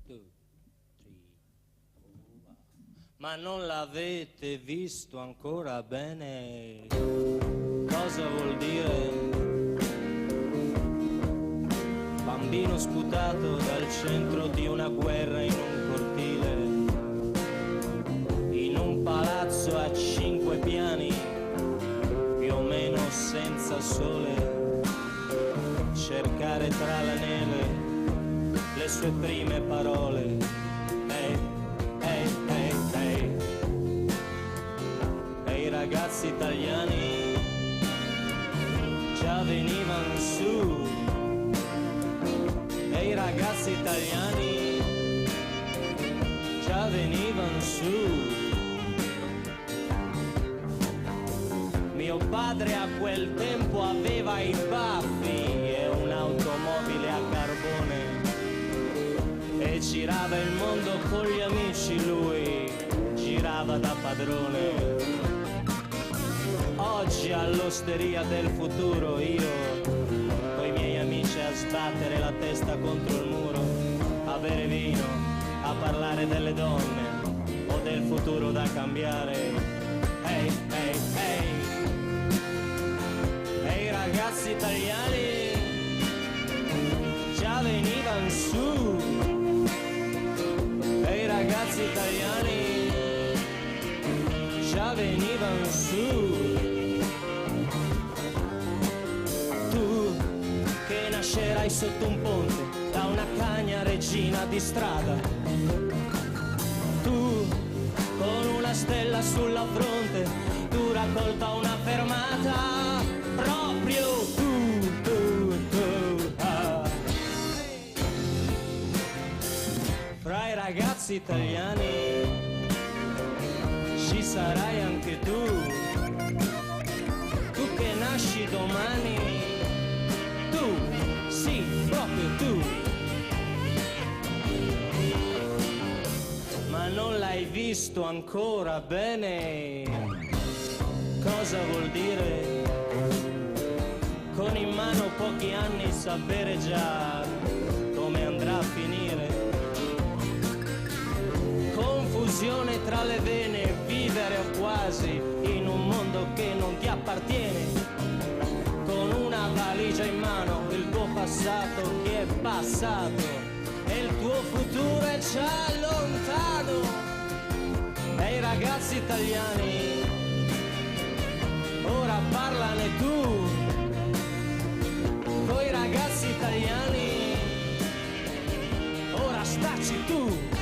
2, 3, 4. Ma non l'avete visto ancora bene? Cosa vuol dire? Bambino sputato dal centro di una guerra in un cortile, in un palazzo a 5 piani, più o meno senza sole, cercare tra la neve le sue prime parole. Ehi, ehi, ehi, ehi. E i ragazzi italiani già venivano su. E i ragazzi italiani già venivano su. Mio padre a quel tempo aveva i baffi e un'automobile a carbone e girava il mondo con gli amici, lui girava da padrone. Oggi all'osteria del futuro io coi miei amici a sbattere la testa contro il muro, a bere vino, a parlare delle donne o del futuro da cambiare. Ehi, ehi, ehi. E i ragazzi italiani già venivano su. E i ragazzi italiani già venivano su. Tu che nascerai sotto un ponte da una cagna regina di strada, tu con una stella sulla fronte, tu raccolta una fermata, proprio tu, ah. Fra i ragazzi italiani ci sarai anche tu che nasci domani, tu, sì, proprio tu. Ma non l'hai visto ancora bene? Cosa vuol dire? Con in mano pochi anni sapere già come andrà a finire. Confusione tra le vene, vivere o quasi in un mondo che non ti appartiene. Con una valigia in mano, il tuo passato che è passato e il tuo futuro è già lontano. E i ragazzi italiani ora parlane tu. Coi ragazzi italiani ora staci tu.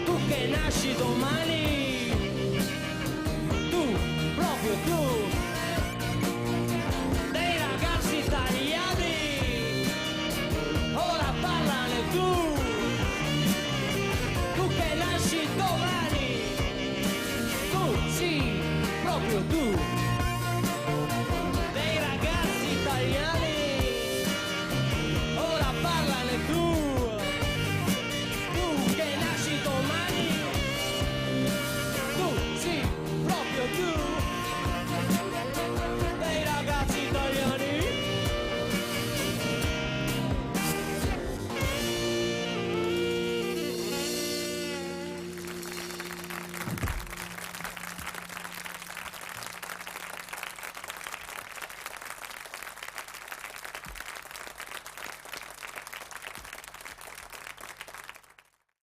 Tu che nasci domani, tu, proprio tu.